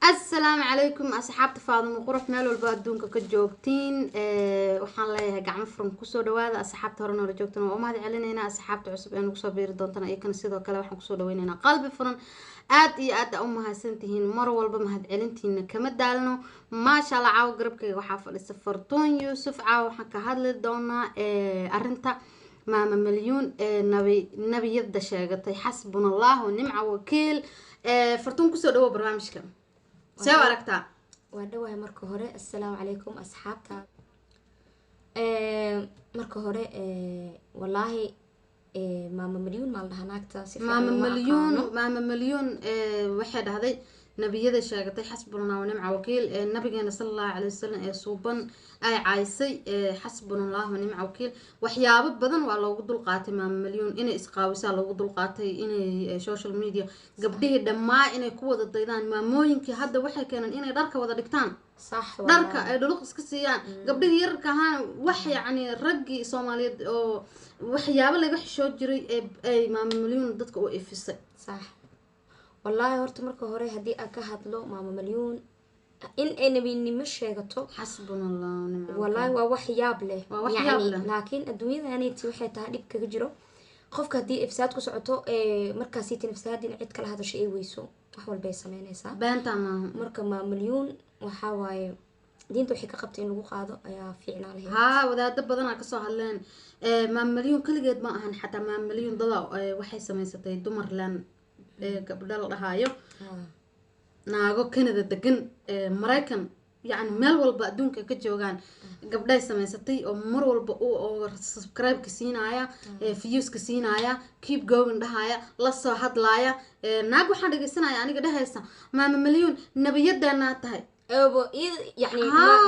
السلام عليكم أصحاب فاضل قرف مال والبادون كجوجتين وحنا لها جمع فرن كسر دواء أصحاب تهرنا رجوتنا وما هذي علينا أصحاب تعصب أنو صبير دونتنا أي كان سيدا كلا وحنا كسر دويننا قلب فرن آد أمها سنتهين مرة والبا ما هاد علنتين كم دالنا ما شاء الله عاو قربك وحافل السفرتون يوسف عاو حكى هذا دونا أرنتا ما مليون نبي يبدأ شاقتي حسبنا الله ونمع وكيل فرتون كسر دواء برنامجكم سو أركتا وادوها مركو هوري السلام عليكم أصحابتا مركو هوري والله ماما مليون مال هناكتا ماما مليون واحد هذي نبيذا شاقتي حسبنا ونعم وكيل نبينا صلى الله عليه وسلم صوبا أي عايسي حسبنا الله ونعم وكيل وحياب بدن والله وقدر القاتي ماما مليون إني إسقاوسا لو وقدر القاتي إني سوشيال ميديا قبله دماء إني قوة الضيدان ما موينك هذا وحي كان إني دارك وذا دكتان صح دارك دلوقس كسيان قبله يرك هان وحي يعني رجي صومالي أو وحياب اللي وحي شو جري أي ماما مليون ضدك أو إفسي صح والله هرت مركو هوري هدي أكهدلو ماما مليون إن أنا بيني مش شيء حسبنا الله ونعم والله ووحياب له يعني لكن الدنيا يعني توحي تهديب كجرو قفك هدي إفساد كسعته مركزيتين إفساد نعيد كل هذا الشيء ويسو أحول بيس مينيسا بنت ما مركب ما مليون وحواي دين توحي كقبتي إنه قاعدة يا فينا عليه ها وذا دبضنا كسو هلين ما مليون كل قد ما أهن حتى ما مليون ضلا وحي سميستي دمر لان قبل هايو ناقو كندا دقن مرايكن يعني مال والبا دونك كجوغان قبل سميستي او مر والبا او سبسكرايب كسينايا فيوز كسينايا كيب جوين دهايا لا سو hadlaaya naag waxaan dhageysanayaa aniga dhahaysa maama milyan nabiyadana tahay يعني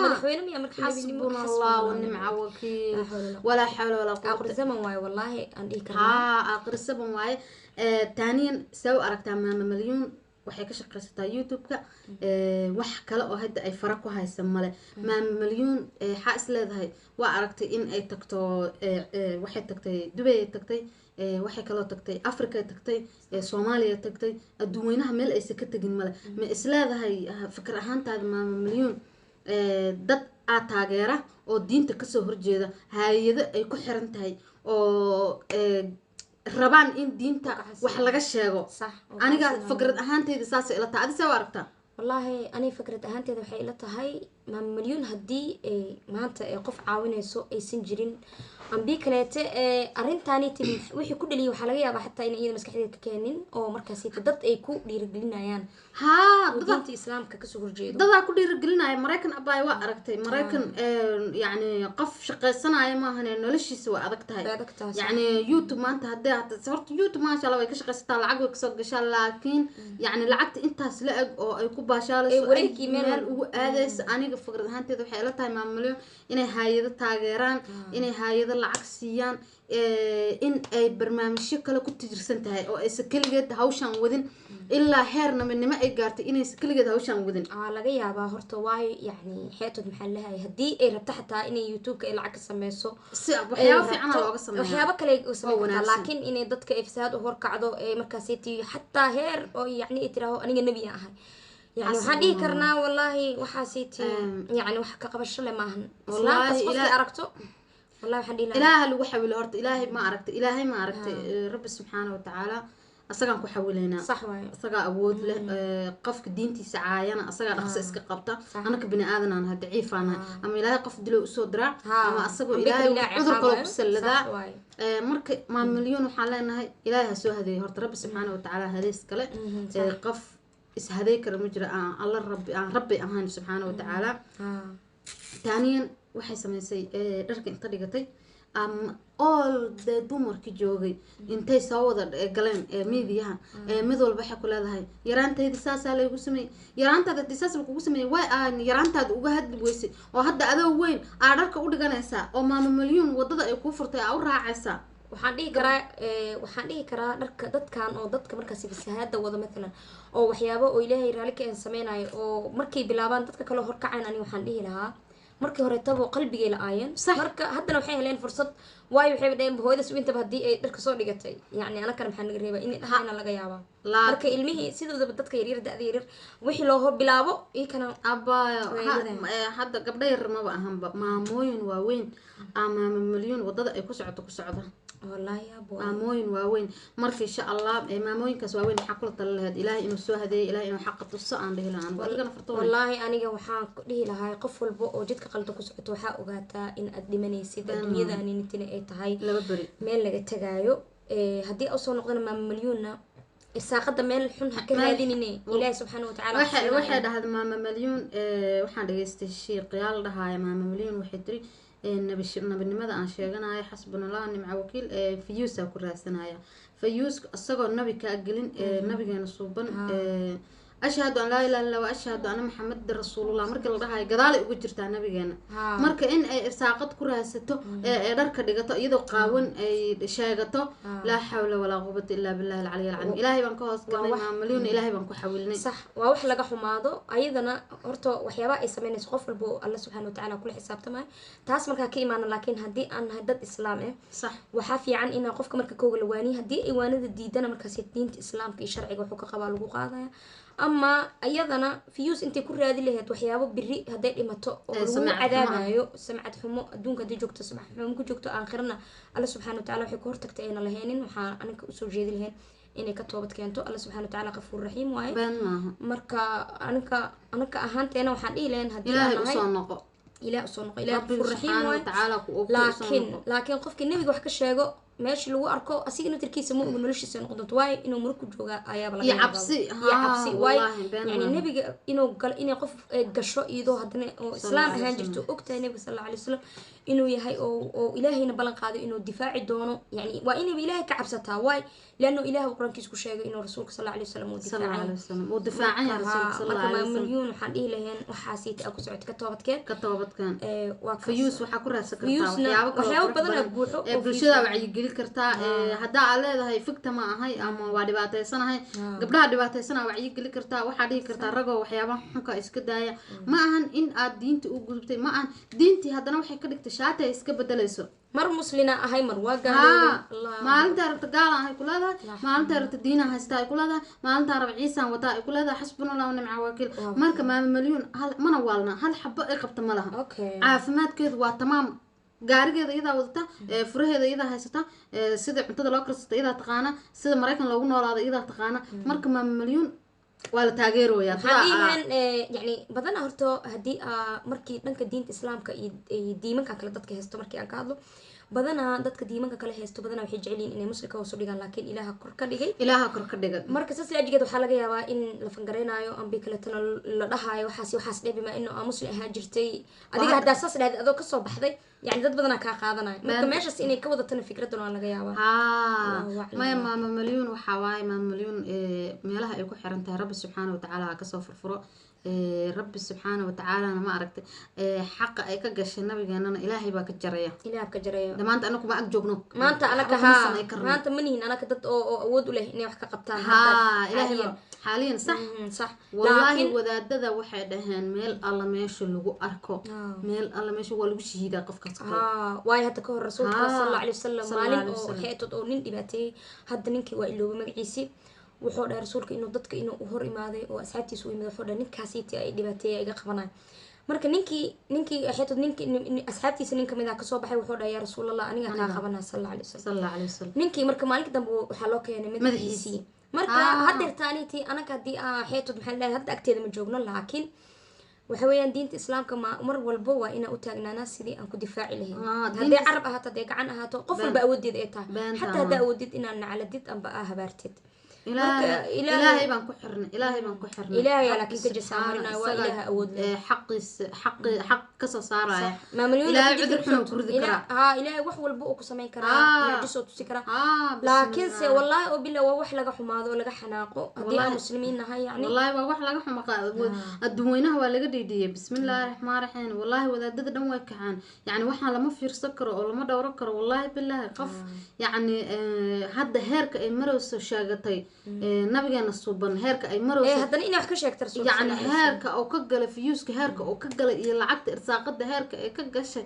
مدحوين ميا مركب حسبنا الله ونعم وكيل ولا حول ولا قوة آخر الزمن واي والله عندي كلام آخر الزمن واي تانيا سو أركت ماما مليون waxay ka shaqeysataa youtube-ka wax kale oo hadda ay fara ku haysan male maama milyuun xaa is leedahay waa aragtay in ay tagto waxay tagtay Dubai ay tagtay waxay kaloo tagtay Africa ay tagtay Soomaaliya ay tagtay adduunweynaha meel aysan ka tagin male ma is leedahay fikir ahaantaada maama milyuun dad aa taageera oo diinta kasoo horjeeda hay'ado ay ku xiran tahay oo rabaan in diinta wax laga sheego صح aniga fikrad ahaantayda saas ila tahay adisa aragta والله أنا فكرة أهانتي waxay ila tahay ma milyan hadii maanta ay qof caawinayso ay sin jirin ambi kaleete arintani tii wixii ku dhaliyo waxa laga yaabaa xataa in iyada maskaxdeeda ka keenin oo markaas dad ay ku dhiirigelinayaan diinta islaamka ka soo horjeedo dad ku dhiirigelinaya Mareykan abay waa aragtay Mareykan yani qof shaqeysanaya ma ahan noloshiisa waa adag tahay yani YouTube maanta hadii aad sababta YouTube ma sha Allah way ka shaqeysataa lacag way ka soo gashaa laakiin yani lacagta intaas la eg oo ay ku baashaalayso meel ugu aadayso aniga fikrad ahaanteeda waxay ila tahay maamulyo inay hay'ado taageeraan inay hay'ado lacag siiyaan in ay barnaamijyo kale ku tiirsan tahay oo ay sakaligeed hawshan wadin ilaa heerna midnimo ay gaartay inay sakaligeed hawshan wadin laga yaabaa horta waay yani xeetod maxaa lahaay hadii ay rabto xataa inay YouTube-ka ay lacag ka sameyso si waxyaabo fiican looga sameeyo waxyaabo kale oo sameeyo laakiin inay dadka ifsaad u horkacdo ee markaas ay xataa heer oo yani ay tiraaho aniga nabi ahay يعني وحدي كرنا والله وحاسيتي يعني وح كقبش له ماهن والله إلهي أركته والله وحدي لا إله اللي وحول الأرض إلهي ما أركت إلهي ما أركت رب سبحانه وتعالى أصلاً كحولنا صح واي أصلاً أود له قفك دينتي سعاينا أصلاً رخص إسك قبطة أنا كبني آذن أنا ضعيف أنا أما إلهي قف دلو سودرة أما أصلاً إلهي عذر قلب السلة مرك ما مليون وحالنا إلهي سو هذه هرت رب سبحانه وتعالى هذه إسكله قف is هذيك المجرى الله ربي أهان سبحانه وتعالى ثانيا waxay sameysay dharka inta dhigatay all the dumarkii joogay intay soo wada galeen meediyaha mid walba waxa ku leedahay yaraanteeda saasa la igu sameeyay yaraantaada disaas la kugu sameeyay way aan yaraantaada uga hadli weysay oo hadda adoo weyn aa dharka u dhiganaysa oo maama milyuun wadada ay ku furtay aa u raacaysa waxaan dhihi karaa dharka dadkan oo dadka markaas fasahaada wada midna oo waxyaabo oo Ilaahay raali ka sameeyay oo markay bilaabaan dadka kale horkacaan ani waxaan dhihi lahaa markii hore tabo qalbigay la aayeen marka haddana waxay heleen fursad waayo waxay dhaheen hooyadaas intaba haddii ay dharka soo dhigatay yacni anakana maxaa naga reebaa inay dhahayna laga yaabaa marka ilmihii sidoodaba dadka yaryar da-da yaryar wixii loo bilaabo ikana abaayo hadda gabdha yar maba ahanba maamooyin waaweyn ama maamooyin wadada ay ku socda والله يا ابو maamooyin waaweyn marka insha Allah maamooyinkaas waaweyn waxa kula tala lahayd ilaahay inuu soo hadeeyo ilaahay inuu xaq tuso aan dhihi lahaan wadigana farto wallahi aniga waxaan ku dhihi lahaa qof walba oo jidka qaldo ku socoto waxa ogaataa in aad dhimanaysid adduunyadan intina ay tahay laba bari meel laga tagaayo hadii oo soo noqdana maama milyuuna irsaaqada meel xun ha ka raadinine ilaahay subhanahu wa ta'ala waxay dhahday maama milyuun waxaan dhageystay sheeqyaal dhahaaya maama milyuun waxay tiri nabinimada aan sheeganayo xasbunallah nimca wakiil fiyuusa ku raadsanaya fiyuus asagoo nabi ka gelin nabigeena suuban ashhadu an laa ilaaha illa wa ashhadu anna muhammadar rasuulullah markii la dhahayo gadaalay ugu jirtaa nabigeena marka in ay irsaaqad ku raadsato ee dharka dhigato iyadoo qaawan ay sheegato laa xawla walaa quwwata illa billahi al-ali al-azim ilaahay baan ka hoos galnay maamuliyun ilaahay baan ku xawilnay sax waa wax laga xumaado ayadana horto waxyaaba ay sameynayso qof walba Allah subhanahu wa ta'ala kula xisaabtamay taas marka ka iimaan laakiin hadii aan nahay dad islaam ah sax waxa fiican in qofka marka kooga la waani hadii ay waanada diidana markaas diinta islaamka iyo sharciga wuxuu ka qabaa lagu qaadaya ama ayadana fiyuus intay ku raadi lahayd waxyaabo biri haday dhimato oo lagu cadaabayo samcad xumo adduunka hadii joogto samcad xumo ku joogto aakhirna Allah subhanahu wa ta'ala wuxuu ka hortagtay ayna laheenin waxa anaka u soo jeedi lahayn inay ka toobad keento Allah subhanahu wa ta'ala qafuur rahiim waaye marka anaka ahaanteena waxaan dhihi lahayn hadii ilaahay u soo noqo ilaahay qafuur rahiim waaye laakiin qofkii nabiga wax ka sheego meeshii lagu arko asiga natirkiisa ma ugu noloshiisa noqon doonto waayo inuu marku jooga ayaaba laga yaabaa cabsi waayo yani nabiga inuu gal inay qof gasho iyadoo hadana oo islaam ahaan jirto ogtahay nabiga sallallahu alayhi wasallam inuu yahay oo ilaahayna balan qaado inuu difaaci doono yani waa inuu ilaahay ka cabsataa waayo لأنه إله وقرنكيس كشيء إنه رسولك صلى الله عليه وسلم ودفاعا يا رسولك صلى الله عليه وسلم مليون وحن إيه لهن وحاسيت أكو سعود كتوبت كان فيوس وحكورها سكرتا وحياو بدنا بوحو بلشدا وعي جيل كرتا هدا على هاي فكتا ما هاي أما وادباتي سنة هاي قبلها دباتي سنة وعي جيل كرتا وحدي كرتا رجع وحيابا حكا إسكدايا ما هن إن الدين تقولبتي ما هن دينتي هذا نوع حكا اكتشاته إسكبدلسو مر مسلمة هاي مر واقع ما أنت رت قال هاي كلها ما أنت رت الدين هاي كلها ما أنت رب عيسى وطاء كلها حسبنا الله ونعم الوكيل مركب ما مليون هل ما نوالنا هل حبة إقبت ملها عافمات كذا وتمام gaarigeeda iyada wadata furaheeda iyada haysata sida cuntada loo karsata iyada taqaana sida mareykan loogu noolaado iyada taqaana marka ma milyuun waa la taageerooyaa yani badana horto hadii markii dhanka diinta islaamka iyo diimanka kale dadka haysto markii aan ka hadlo badana dadka diimanka kale haysto badana waxay jecel yihiin inay muslimka hoos u dhigaan laakiin ilaaha kor ka dhigay marka saas la ajigeed waxa laga yaabaa in la fangareynayo ambi kale tan la dhahayo waxaas dheebima inuu muslim ahaan jirtay adiga hadaa saas dhahayd adoo ka soo baxday يعني dad badan ka qaadanayo marka meeshaas inay ka wadataan fikradan waa laga yaabaa ma milyuun waxa waay ma milyuun meelaha ay ku xiran tahay rabbi subhanahu wa ta'ala ka soo furfuro rabbi subhanahu wa ta'ala ma aragtay xaq ay ka gashay nabigeena ilaahay baa ka jaraya damaanta anagu ma ag joogno maanta manihin anaka dad oo awood u leh inay wax ka qabtaan ilaahay حاليا صح والله وداددا waxay dhahaan meel alla meesha lagu arko meel alla meesha waa lagu shahiida qofka way hada ka hor rasuulka sallallahu alayhi wasallam maalin oo xeetad oo nin dhibaatay hadda ninkii waa ilooba magaciisi wuxuu dhahay rasuulka inuu dadka inuu hor imaaday oo asxaabtiisu u yimid wuxuu dhahay ninkaasi ay dhibaatay ay iga qabanay marka ninkii xeetad ninkii asxaabtiisa nin kamid ah ka soo baxay wuxuu dhahay ya rasuulallah aniga ka qabanaa sallallahu alayhi wasallam ninkii marka maalinka dambe waxa loo keenay madaxiisi marka hadirtaanitii anaga hadii xeetod maxaa la hadda agteeda ma joogno laakiin waxa weeyaan diinta islaamka mar walba waa ina u taagnaana sidii aan ku difaaci lahayn hadii carab ahaato hadii gacan ahaato qof walba awoodid ay tahay hatta hadaa awoodid inaan nacaladid amba habaartid ilaahay baan ku xirnay ilaahay laakiin ka jasamarina waa ilaahay awood xaq ka soo saaraya ilaahay cudur xun ku ridi kara ilaahay wax walba uu ku sameyn karaa mucjiso tusi kara laakiin se wallahi oo bilaa waa wax laga xumaado laga xanaaqo hadii aan muslimiin nahay yani wallahi waa wax laga xumaaqo adduunyanaha waa laga dhiidiyay bismillaahir rahmaanir rahiim wallahi wadaadada dhan way kacaan yani waxaan lama fiirsan karo oo lama dhowro karo wallahi billahi qof yani hadda heerka ay marayso sheegatay nabigeena suuban heerka ay marayso haddana inay wax ka sheegto rasuulka yani heerka oo ka galay fiyuuska heerka oo ka galay iyo lacagta irsaaqada heerka ee ka gashay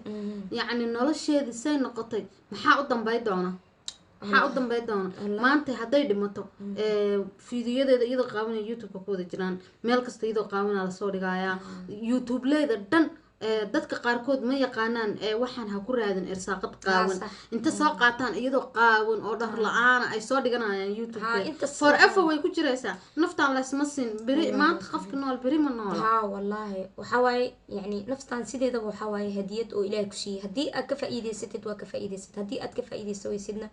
yani nolosheedii say noqotay maxaa u dambay doona maxaa u dambay doona maanta hadday dhimato fiidiyadeeda iyadoo qaawanaya youtube-ka ku wada jiraan meel kasta iyadoo qaawanaa lasoo dhigayaa youtube-leyda dhan dadka qaarkood ma yaqaanaan waxaan ha ku raadin irsaaqad qaawan inta soo qaataan iyadoo qaawan oo dhar la-aan ay soo dhiganayaan youtube forever way ku jiraysaa naftaan laysma siin beri maanta qofka nool beri ma noola wallahi waxa waaye yani naftaan sideedaba waxa waaye hadiyad oo ilaahay ku siiyey haddii aad ka faa'iidaysatid waa ka faa'iidaysatid haddii aad ka faa'iidayso waysidna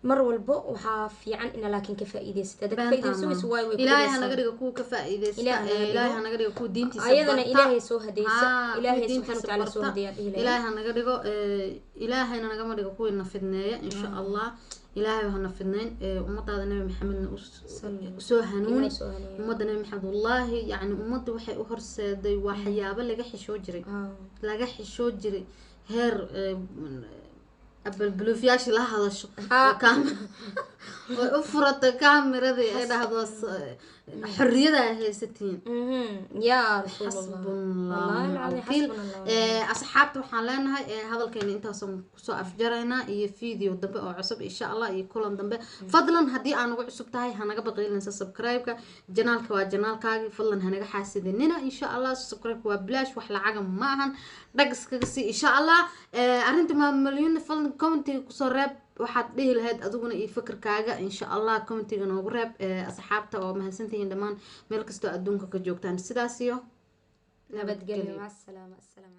mar walba waxaa fiican in laakiin ka faa'iidaysatid aad ka faa'iidayso way ilaahay hanaga dhigo kuwa ka faa'iidaysta ilaahay hanaga dhigo kuwa diintiisa ayadana ilaahay soo hadaysa ilaahay subhanahu wa ta'ala soo hadaya ilaahay hanaga dhigo ilaahayna naga dhigo kuwa nafidneeya insha Allah ilaahay hana fidnayn ummadaada nabi maxamedna soo hanuuni ummadda nabi maxamed wallahi yani ummadda waxay u horseeday waxyaabo laga xishoo jiray heer بلوفياش لها هذا الشق كامل وفرت كاميرا ذي هذا حرية هي 60 يا رسول الله حسب الله العظيم أصحابته حالنا هذا الكلام أنت سو أفجرنا فيديو دبء أو عصب إن شاء الله يكون دبء فضلا هدي أنا وعصب تاعي هنقبل غير ننسى سبسكرايب جنالك وجنالك فضلا هنقا حاسديننا إن شاء الله سبسكرايب وبلاش وحلا عجم معهن رقص كسي إن شاء الله أنت ما مليون فضلا كومنتي كسراب waxaad dhihi lahayd adiguna iyo fikirkaaga insha Allah commentiga noogu reeb asxaabta oo mahadsantihiin dhamaan meel kasta adduunka ka joogtaan sidaas iyo nabadgelyo ma salaama assalaam